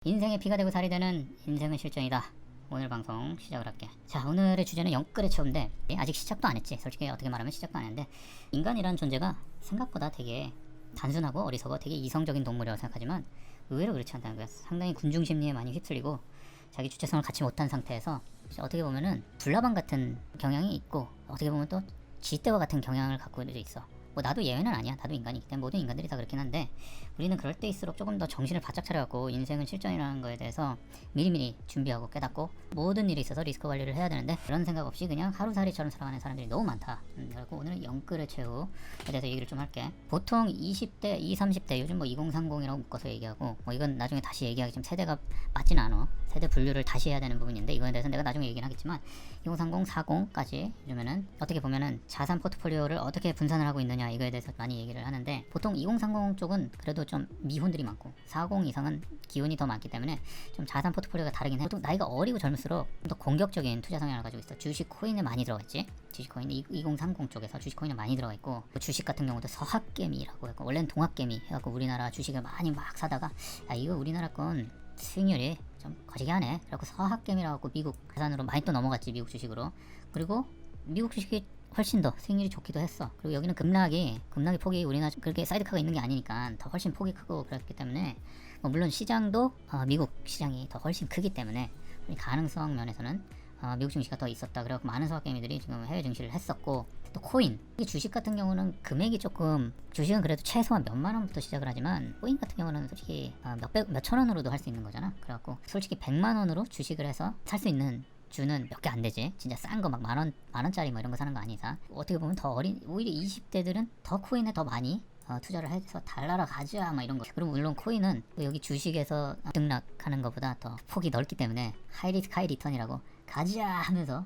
인생의 피가 되고 살이 되는 인생은 실전이다. 오늘 방송 시작을 할게. 자, 오늘의 주제는 영끌의 최후인데 아직 시작도 안 했지. 솔직히 어떻게 말하면 시작도 안 했는데, 인간이라는 존재가 생각보다 되게 단순하고 어리석어 되게 이성적인 동물이라고 생각하지만 의외로 그렇지 않다는 거야. 상당히 군중 심리에 많이 휩쓸리고 자기 주체성을 갖지 못한 상태에서 어떻게 보면은 불나방 같은 경향이 있고, 어떻게 보면 또 쥐떼와 같은 경향을 갖고 있어. 뭐 나도 예외는 아니야. 나도 인간이기 때문에 모든 인간들이 다 그렇긴 한데, 우리는 그럴 때일수록 조금 더 정신을 바짝 차려갖고 인생은 실전이라는 거에 대해서 미리미리 준비하고 깨닫고 모든 일이 있어서 리스크 관리를 해야 되는데, 그런 생각 없이 그냥 하루살이처럼 살아가는 사람들이 너무 많다. 그리고 오늘은 영끌의 최후에 대해서 얘기를 좀 할게. 보통 20대, 20, 30대, 요즘 뭐 2030이라고 묶어서 얘기하고, 뭐 이건 나중에 다시 얘기하기 좀 세대가 맞진 않아. 세대 분류를 다시 해야 되는 부분인데, 이거에 대해서 내가 나중에 얘기는 하겠지만 2030, 40까지 요즘에는 어떻게 보면은 자산 포트폴리오를 어떻게 분산을 하고 있느냐, 이거에 대해서 많이 얘기를 하는데, 보통 2030 쪽은 그래도 좀 미혼들이 많고 40 이상은 기혼이 더 많기 때문에 좀 자산 포트폴리오가 다르긴 해. 보통 나이가 어리고 젊을수록 좀 더 공격적인 투자 성향을 가지고 있어. 주식 코인에 많이 들어가 있지. 주식 코인 2030 쪽에서 주식 코인에 많이 들어가 있고, 주식 같은 경우도 서학개미라고 해서 원래는 동학개미 해갖고 우리나라 주식을 많이 막 사다가, 야 이거 우리나라 건 수익률이 좀 거시기 하네. 그래갖고 서학개미라고 하고 미국 자산으로 많이 또 넘어갔지, 미국 주식으로. 그리고 미국 주식이 훨씬 더 수익률이 좋기도 했어. 그리고 여기는 급락이 폭이 우리나라 그렇게 사이드카가 있는 게 아니니까 더 훨씬 폭이 크고 그렇기 때문에, 뭐 물론 시장도 미국 시장이 더 훨씬 크기 때문에 가능성 면에서는 미국 증시가 더 있었다. 그래갖고 많은 서학개미들이 지금 해외 증시를 했었고, 또 코인, 이 주식 같은 경우는 금액이 조금, 주식은 그래도 최소한 몇만 원부터 시작을 하지만 코인 같은 경우는 솔직히 몇천 원으로도 할 수 있는 거잖아. 그래갖고 솔직히 100만 원으로 주식을 해서 살 수 있는 주는 몇 개 안 되지. 진짜 싼 거 막 만원짜리 뭐 이런 거 사는 거 아닌 이상, 어떻게 보면 더 어린, 오히려 20대들은 더 코인에 더 많이 투자를 해서 달나라 가자 막 이런 거. 그리고 물론 코인은 여기 주식에서 등락하는 것보다 더 폭이 넓기 때문에 하이 리스크 하이 리턴이라고 가자 하면서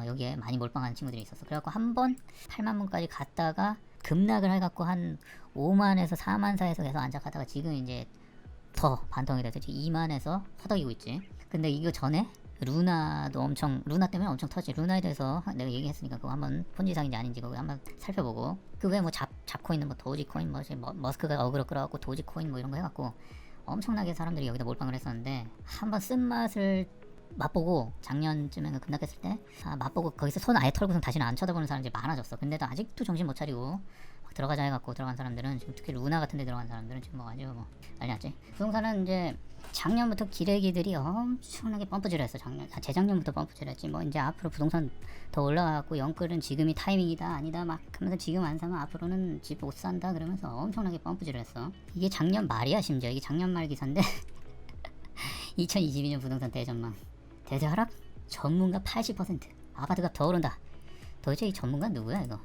여기에 많이 몰빵하는 친구들이 있었어. 그래갖고 한 번 8만 원까지 갔다가 급락을 해갖고 한 5만에서 4만 사이에서 계속 안착하다가 지금 이제 더 반등이 돼서 2만에서 허덕이고 있지. 근데 이거 전에 루나도 엄청, 루나 때문에 엄청 터지. 루나에 대해서 내가 얘기했으니까 그거 한번 폰지상인지 아닌지 그거 한번 살펴보고, 그 외에 뭐 잡코인, 뭐 도지코인, 뭐 머스크가 어그로 끌어갖고 도지코인 뭐 이런 거 해갖고 엄청나게 사람들이 여기다 몰빵을 했었는데, 한번 쓴맛을 맛보고 작년쯤에 급락했을 때 맛보고 거기서 손 아예 털고선 다시는 안 쳐다보는 사람들이 많아졌어. 근데도 아직도 정신 못 차리고 막 들어가자 해갖고 들어간 사람들은 지금, 특히 루나 같은 데 들어간 사람들은 지금 뭐 아주 뭐 난리 났지. 부동산은 이제 작년부터 기레기들이 엄청나게 펌프질을 했어. 재작년부터 펌프질을 했지. 뭐 이제 앞으로 부동산 더 올라가고 영끌은 지금이 타이밍이다 아니다 막 하면서 지금 안 사면 앞으로는 집 못 산다 그러면서 엄청나게 pom프질을 했어. 이게 작년 말이야. 심지어 이게 작년 말 기사인데 2022년 부동산 대전망 대세 하락 전문가 80%, 아파트값 더 오른다. 도대체 이 전문가 누구야 이거?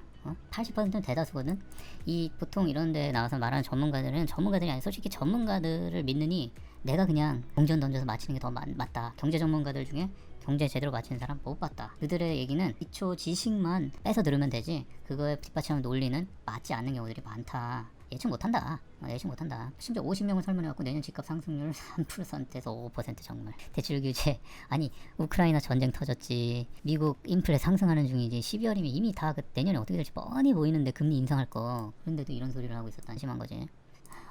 80%는 대다수거든. 이 보통 이런 데 나와서 말하는 전문가들은 전문가들이 아니라 솔직히 전문가들을 믿느니 내가 그냥 공전 던져서 맞히는 게 더 맞다. 경제 전문가들 중에 경제 제대로 맞히는 사람 못 봤다. 그들의 얘기는 기초 지식만 빼서 들으면 되지 그거에 뒷받침하는 논리는 맞지 않는 경우들이 많다. 예측 못한다. 예측 못한다. 심지어 50명을 설문해갖고 내년 집값 상승률 3%에서 5% 정말. 대출 규제, 아니 우크라이나 전쟁 터졌지, 미국 인플레 상승하는 중이지, 12월이면 이미 다 내년에 어떻게 될지 뻔히 보이는데 금리 인상할 거, 그런데도 이런 소리를 하고 있었다는 심한 거지.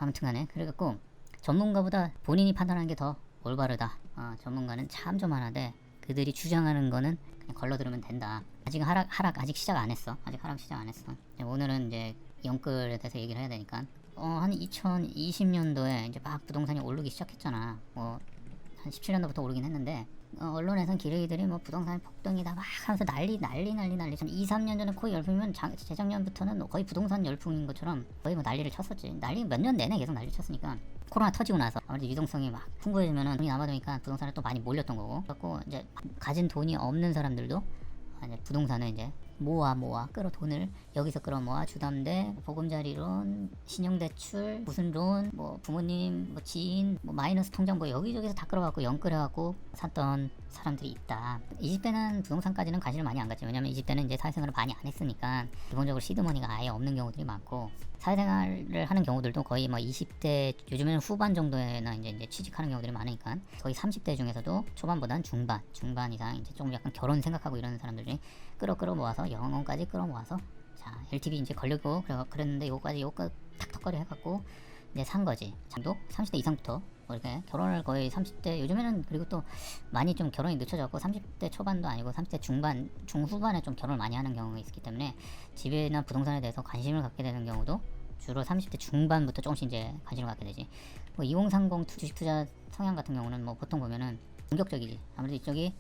아무튼간에 그래갖고 전문가보다 본인이 판단하는 게 더 올바르다. 전문가는 참 좀 하나데 그들이 주장하는 거는 그냥 걸러들으면 된다. 아직 하락 아직 시작 안 했어. 아직 하락 시작 안 했어. 오늘은 이제 영끌에 대해서 얘기를 해야 되니까, 한 2020년도에 이제 막 부동산이 오르기 시작했잖아. 뭐 한 17년도부터 오르긴 했는데, 언론에선 기레기들이 뭐 부동산 폭등이다 막 하면서 난리. 전 2, 3년 전에 코이 열풍이면 재작년부터는 거의 부동산 열풍인 것처럼 거의 뭐 난리를 쳤었지. 난리 몇 년 내내 계속 난리 쳤으니까, 코로나 터지고 나서 아무래도 유동성이 막 풍부해지면은 돈이 남아도니까 부동산에 또 많이 몰렸던 거고, 그래갖고 이제 가진 돈이 없는 사람들도 이제 부동산을 이제 모아 끌어 돈을 여기서 끌어 모아 주담대, 보금자리론, 신용대출, 무슨 론, 뭐 부모님, 뭐 지인, 뭐 마이너스 통장 뭐 여기저기서 다 끌어갖고 영끌해갖고 샀던 사람들이 있다. 20대는 부동산까지는 관심을 많이 안 갖지. 왜냐면 20대는 이제 사회생활을 많이 안 했으니까 기본적으로 시드머니가 아예 없는 경우들이 많고, 사회생활을 하는 경우들도 거의 뭐 20대 요즘에는 후반 정도에나 이제 취직하는 경우들이 많으니까 거의 30대 중에서도 초반보다는 중반 이상 이제 좀 약간 결혼 생각하고 이러는 사람들이 끌어 모아서 영혼까지 끌어 모아서, 자 LTV 이제 걸리고 그랬는데 요거 탁턱거리 해갖고 이제 산 거지. 잠도 30대 이상부터 뭐 이렇게 결혼을 거의 30대 요즘에는 그리고 또 많이 좀 결혼이 늦춰졌고 30대 초반도 아니고 30대 중반 중후반에 좀 결혼을 많이 하는 경우가 있기 때문에 집이나 부동산에 대해서 관심을 갖게 되는 경우도 주로 30대 중반부터 조금씩 이제 관심을 갖게 되지. 뭐 2030 주식 투자 성향 같은 경우는 뭐 보통 보면은 공격적이지. 아무래도 이쪽이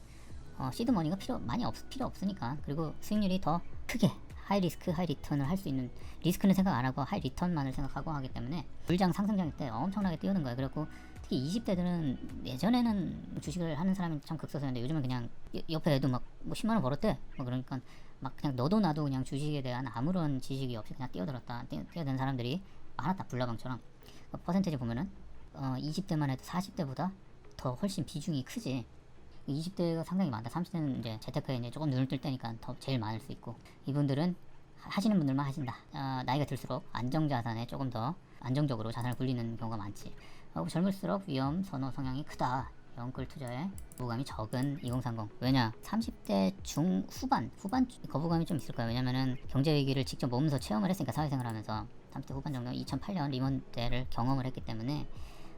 시드 머니가 필요 없으니까. 그리고 수익률이 더 크게 하이 리스크 하이 리턴을 할 수 있는, 리스크는 생각 안 하고 하이 리턴만을 생각하고 하기 때문에 물장 상승장일 때 엄청나게 뛰어든 거예요. 그래갖고 특히 20대들은 예전에는 주식을 하는 사람이 참 극소수였는데 요즘은 그냥 옆에 애도 막 뭐 10만 원 벌었대. 뭐 그러니까 막 그냥 너도 나도 그냥 주식에 대한 아무런 지식이 없이 그냥 뛰어든 사람들이 많았다. 불나방처럼. 퍼센테이지 보면은 20대만 해도 40대보다 더 훨씬 비중이 크지. 20대가 상당히 많다. 30대는 이제 재테크에 이제 조금 눈을 뜰 때니까 더 제일 많을 수 있고, 이분들은 하시는 분들만 하신다. 나이가 들수록 안정자산에 조금 더 안정적으로 자산을 굴리는 경우가 많지. 젊을수록 위험 선호 성향이 크다. 영끌 투자에 거부감이 적은 2030. 왜냐? 30대 중후반 거부감이 좀 있을 거야. 왜냐면은 경제 위기를 직접 몸소 체험을 했으니까, 사회생활하면서 30대 후반 정도 2008년 리먼 때를 경험을 했기 때문에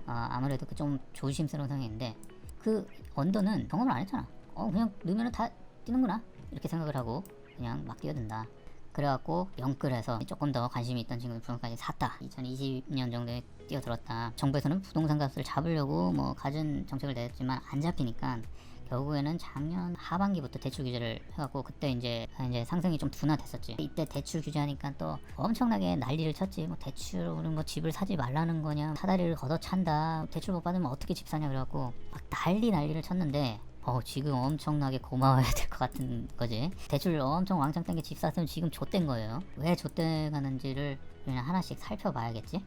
아무래도 좀 조심스러운 성향인데, 그 언더는 경험을 안 했잖아. 그냥 넣으면 다 뛰는구나 이렇게 생각을 하고 그냥 막 뛰어든다. 그래갖고 영끌해서 조금 더 관심이 있던 친구들 부동산까지 샀다. 2020년 정도에 뛰어들었다. 정부에서는 부동산 값을 잡으려고 뭐 갖은 정책을 내었지만 안 잡히니까 결국에는 작년 하반기부터 대출 규제를 해갖고, 그때 이제 상승이 좀 둔화됐었지. 이때 대출 규제하니까 또 엄청나게 난리를 쳤지. 뭐 대출은 뭐 집을 사지 말라는 거냐, 사다리를 걷어찬다, 대출 못 받으면 어떻게 집 사냐, 그래갖고 막 난리를 쳤는데 지금 엄청나게 고마워야 될 것 같은 거지. 대출 엄청 왕창 땡겨 집 샀으면 지금 좆된 거예요. 왜 좆돼 가는지를 그냥 하나씩 살펴봐야겠지.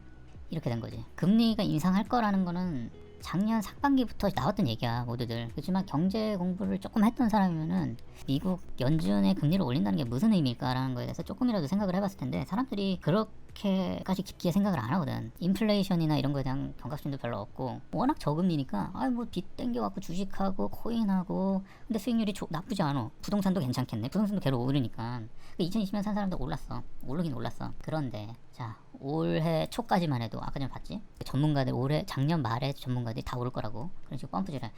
이렇게 된 거지. 금리가 인상할 거라는 거는 작년 상반기부터 나왔던 얘기야, 모두들. 그렇지만 경제 공부를 조금 했던 사람이면은 미국 연준의 금리를 올린다는 게 무슨 의미일까라는 거에 대해서 조금이라도 생각을 해봤을 텐데, 사람들이 그렇게까지 깊게 생각을 안 하거든. 인플레이션이나 이런 거에 대한 경각심도 별로 없고, 워낙 저금리니까 뭐 빚 땡겨갖고 주식하고 코인하고, 근데 수익률이 나쁘지 않아. 부동산도 괜찮겠네. 부동산도 계속 오르니까. 2020년 산 사람도 오르긴 올랐어. 그런데 자, 올해 초까지만 해도 아까 전에 봤지? 전문가들 작년 말에 전문가들이 다 오를 거라고 그런 식으로 펌프질을.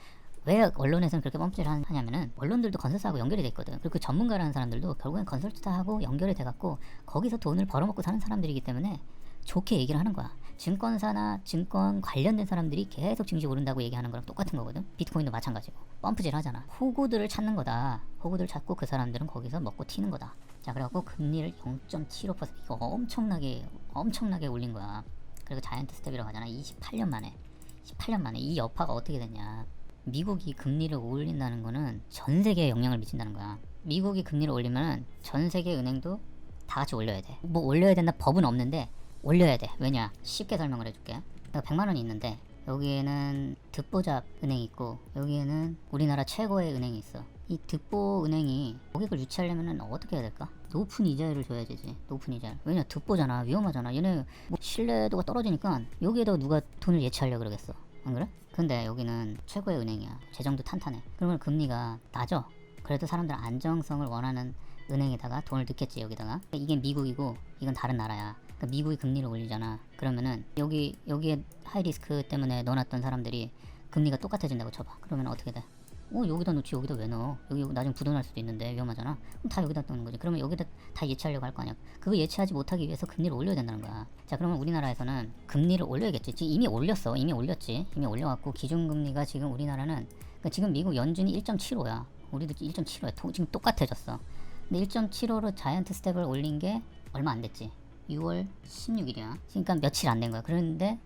왜 언론에서는 그렇게 펌프질을 하냐면은 언론들도 건설사하고 연결이 돼 있거든. 그리고 그 전문가라는 사람들도 결국엔 건설사하고 연결이 돼갖고 거기서 돈을 벌어먹고 사는 사람들이기 때문에 좋게 얘기를 하는 거야. 증권사나 증권 관련된 사람들이 계속 증시 오른다고 얘기하는 거랑 똑같은 거거든. 비트코인도 마찬가지고 펌프질 하잖아. 호구들을 찾는 거다. 호구들 찾고 그 사람들은 거기서 먹고 튀는 거다. 자, 그래갖고 금리를 0.75% 이거 엄청나게 올린 거야. 그리고 자이언트 스텝이라고 하잖아. 18년 만에 이 여파가 어떻게 됐냐. 미국이 금리를 올린다는 거는 전 세계에 영향을 미친다는 거야. 미국이 금리를 올리면 전 세계 은행도 다 같이 올려야 돼. 뭐 올려야 된다 법은 없는데 올려야 돼. 왜냐? 쉽게 설명을 해줄게. 내가 100만 원이 있는데 여기에는 듣보잡 은행이 있고 여기에는 우리나라 최고의 은행이 있어. 이 듣보 은행이 고객을 유치하려면 어떻게 해야 될까? 높은 이자율을 줘야 되지. 높은 이자율. 왜냐? 듣보잖아. 위험하잖아. 얘네 뭐 신뢰도가 떨어지니까 여기에다 누가 돈을 예치하려고 그러겠어. 안 그래? 근데 여기는 최고의 은행이야. 재정도 탄탄해. 그러면 금리가 낮아. 그래도 사람들은 안정성을 원하는 은행에다가 돈을 넣겠지. 여기다가. 이게 미국이고 이건 다른 나라야. 그러니까 미국이 금리를 올리잖아. 그러면은 여기에 하이리스크 때문에 넣어놨던 사람들이 금리가 똑같아진다고 쳐봐. 그러면 어떻게 돼? 여기다 넣지. 여기다 왜 넣어? 여기 나중에 부도날 수도 있는데 위험하잖아. 그럼 다 여기다 넣는 거지. 그러면 여기다 다 예치하려고 할 거 아니야. 그거 예치하지 못하기 위해서 금리를 올려야 된다는 거야. 자, 그러면 우리나라에서는 금리를 올려야겠지. 지금 이미 올렸지. 이미 올려갖고 기준금리가 지금 우리나라는, 그러니까 지금 미국 연준이 1.75야. 우리도 1.75야. 지금 똑같아졌어. 근데 1.75로 자이언트 스텝을 올린 게 얼마 안 됐지. 6월 16일이야. 그러니까 며칠 안 된 거야. 그런데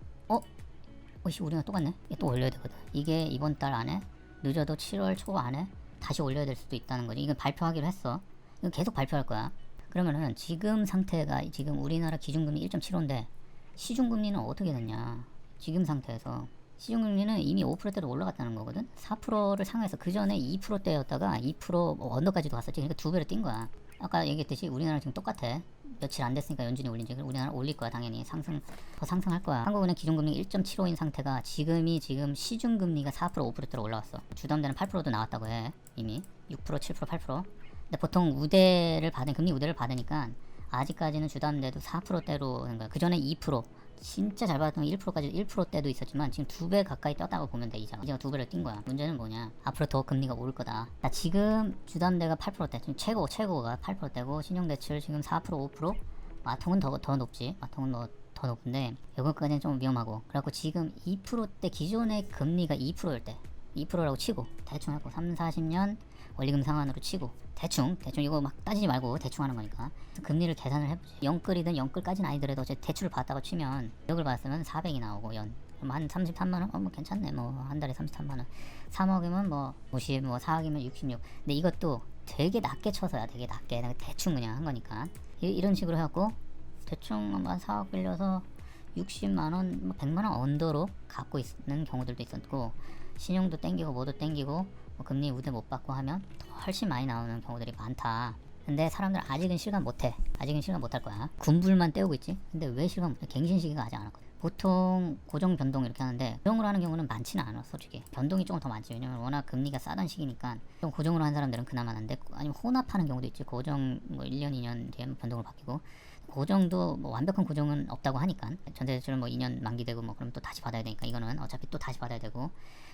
우리가 똑같네. 또 올려야 되거든. 이게 이번 달 안에 늦어도 7월 초 안에 다시 올려야 될 수도 있다는 거지. 이건 발표하기로 했어. 이건 계속 발표할 거야. 그러면은 지금 상태가 지금 우리나라 기준금리 1.75인데 시중금리는 어떻게 됐냐. 지금 상태에서 시중금리는 이미 5%대로 올라갔다는 거거든. 4%를 상회해서 그 전에 2%대였다가 2% 언더까지도 갔었지. 그러니까 2배로 뛴 거야. 아까 얘기했듯이 우리나라 지금 똑같아. 며칠 안 됐으니까 연준이 올린지. 우리나라 올릴 거야. 당연히 더 상승할 거야. 한국은행 기준금리 1.75인 상태가 지금 시중금리가 4% 5%대로 올라왔어. 주담대는 8%도 나왔다고 해. 이미 6% 7% 8%. 근데 보통 금리 우대를 받으니까 아직까지는 주담대도 4%대로 된 거야. 그 전에 2%, 진짜 잘 받았던 1%까지 1%대도 있었지만 지금 2배 가까이 떴다고 보면 돼. 이자가 2배를 뛴 거야. 문제는 뭐냐? 앞으로 더 금리가 오를 거다. 자, 지금 주담대가 8%대, 지금 최고가 8%대고 신용대출 지금 4%, 5%. 마통은 더 높지. 마통은 뭐 더 높은데 이거까지는 좀 위험하고. 그래갖고 지금 2%대 기존의 금리가 2%일 때 2%라고 치고 대충 하고 3, 40년 원리금 상환으로 치고 대충 이거 막 따지지 말고 대충 하는 거니까 금리를 계산을 해보지. 영끌이든 영끌까지는 아니더라도 어째 대출을 받다고 치면 역을 받았으면 400이 나오고 연 그럼 한 33만원? 뭐 괜찮네. 뭐 한 달에 33만원 3억이면 뭐 50, 뭐 4억이면 66. 근데 이것도 되게 낮게 쳐서야. 되게 낮게 대충 그냥 한 거니까 이런 식으로 해갖고 대충 한 4억 빌려서 60만원, 뭐 100만원 언더로 갖고 있는 경우들도 있었고, 신용도 땡기고 뭐도 땡기고 뭐 금리 우대 못 받고 하면 더 훨씬 많이 나오는 경우들이 많다. 근데 사람들 아직은 실감 못해. 아직은 실감 못할 거야. 군불만 때우고 있지. 근데 왜 실감 못해? 갱신시기가 아직 안 왔거든. 보통 고정 변동 이렇게 하는데 고정으로 하는 경우는 많지는 않아. 솔직히 변동이 조금 더 많지. 왜냐면 워낙 금리가 싸던 시기니까. 좀 고정으로 한 사람들은 그나마 난데, 아니면 혼합하는 경우도 있지. 고정 뭐 1년 2년 뒤에 변동으로 바뀌고, 고정도 뭐 완벽한 고정은 없다고 하니까. 전세대출은 뭐 2년 만기되고 뭐 그럼 또 다시 받아야 되니까 이거는 어차피 또 다시 받아야 되고,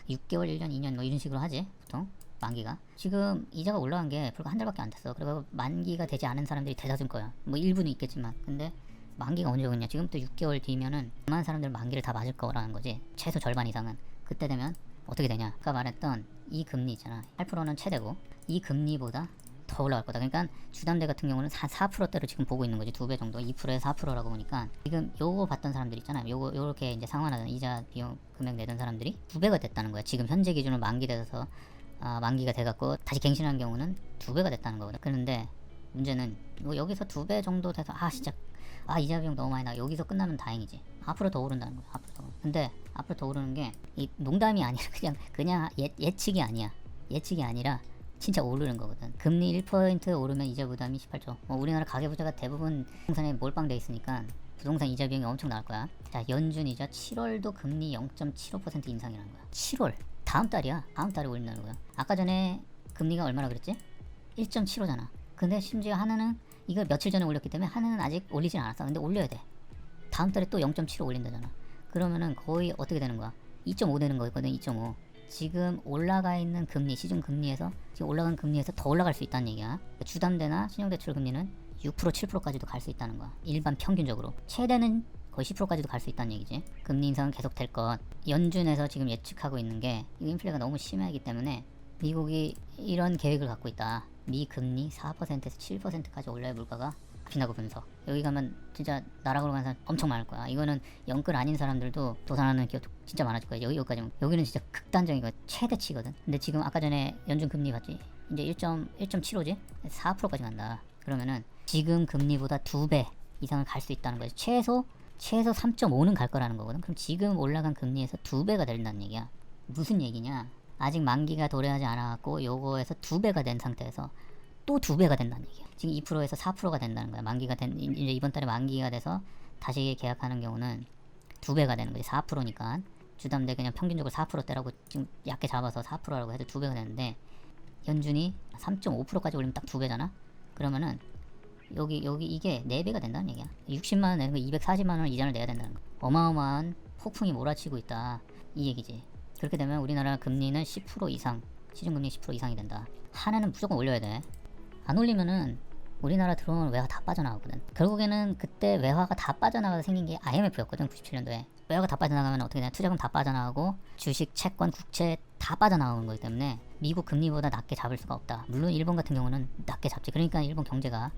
6개월 1년 2년 뭐 이런 식으로 하지 보통. 만기가 지금 이자가 올라간 게 불과 한 달밖에 안 됐어. 그리고 만기가 되지 않은 사람들이 대다수일 거야. 뭐 일부는 있겠지만. 근데 만기가 언제 오겠냐? 지금부터 6개월 뒤면은 많은 사람들 만기를 다 맞을 거라는 거지. 최소 절반 이상은. 그때 되면 어떻게 되냐? 아까 말했던 이 금리 있잖아. 8%는 최대고 이 금리보다 더 올라갈 거다. 그러니까 주담대 같은 경우는 4%대로 지금 보고 있는 거지. 2배 정도. 2%에 4%라고 보니까 지금 요거 받던 사람들 있잖아. 요렇게 이제 상환하던 이자 비용 금액 내던 사람들이 2배가 됐다는 거야. 지금 현재 기준으로 만기돼서 만기가 돼갖고 다시 갱신한 경우는 2배가 됐다는 거거든. 그런데 문제는 뭐 여기서 2배 정도 돼서 진짜 이자 비용 너무 많이 나. 여기서 끝나면 다행이지. 앞으로 더 오른다는 거야. 앞으로 더. 근데 앞으로 더 오르는 게 이 농담이 아니라 그냥 예측이 아니야. 예측이 아니라 진짜 오르는 거거든. 금리 1% 오르면 이자 부담이 18조. 뭐 우리나라 가계부채가 대부분 부동산에 몰빵돼 있으니까 부동산 이자 비용이 엄청 나올 거야. 자, 연준 이자 7월도 금리 0.75% 인상이라는 거야. 7월. 다음 달이야. 다음 달에 올린다는 거야. 아까 전에 금리가 얼마나 그랬지? 1.75잖아. 근데 심지어 하나는 이거 며칠 전에 올렸기 때문에 하나는 아직 올리진 않았어. 근데 올려야 돼. 다음 달에 또 0.75 올린다잖아. 그러면은 거의 어떻게 되는 거야? 2.5 되는 거거든. 2.5. 지금 올라가 있는 금리, 시중 금리에서 지금 올라간 금리에서 더 올라갈 수 있다는 얘기야. 주담대나 신용대출 금리는 6% 7%까지도 갈 수 있다는 거야. 일반 평균적으로. 최대는 거의 10%까지도 갈 수 있다는 얘기지. 금리 인상은 계속 될 것. 연준에서 지금 예측하고 있는 게 이 인플레가 너무 심하기 때문에 미국이 이런 계획을 갖고 있다. 미 금리 4%에서 7%까지 올려야 물가가 빈다고 분석. 여기 가면 진짜 나락으로 가는 사람 엄청 많을 거야. 이거는 영끌 아닌 사람들도 도산하는 기업 진짜 많아질 거야. 여기까지는. 여기는 진짜 극단적인 거 최대치거든. 근데 지금 아까 전에 연준 금리 봤지? 이제 1.75지? 4%까지 간다. 그러면은 지금 금리보다 2배 이상을 갈 수 있다는 거지. 최소 3.5는 갈 거라는 거거든. 그럼 지금 올라간 금리에서 2배가 된다는 얘기야. 무슨 얘기냐? 아직 만기가 도래하지 않아갖고 요거에서 2배가 된 상태에서 또 2배가 된다는 얘기야. 지금 2%에서 4%가 된다는 거야. 만기가 이제 이번 달에 만기가 돼서 다시 계약하는 경우는 2배가 되는 거지. 4%니까 주담대 그냥 평균적으로 4%대라고 지금 얕게 잡아서 4%라고 해도 2배가 되는데, 연준이 3.5%까지 올리면 딱 2배잖아. 그러면은 여기 이게 4배가 된다는 얘기야. 60만원 내는 거 240만원 이자를 내야 된다는 거. 어마어마한 폭풍이 몰아치고 있다 이 얘기지. 그렇게 되면 우리나라 금리는 10% 이상, 시중금리 10% 이상이 된다. 하나는 무조건 올려야 돼. 안 올리면은 우리나라 들어오는 외화 다 빠져나가거든. 결국에는 그때 외화가 다 빠져나가서 생긴 게 IMF였거든. 97년도에 외화가 다 빠져나가면 어떻게 되냐? 투자금 다 빠져나가고 주식, 채권, 국채 다 빠져나오는 거기 때문에 미국 금리보다 낮게 잡을 수가 없다. 물론 일본 같은 경우는 낮게 잡지. 그러니까 일본 경제가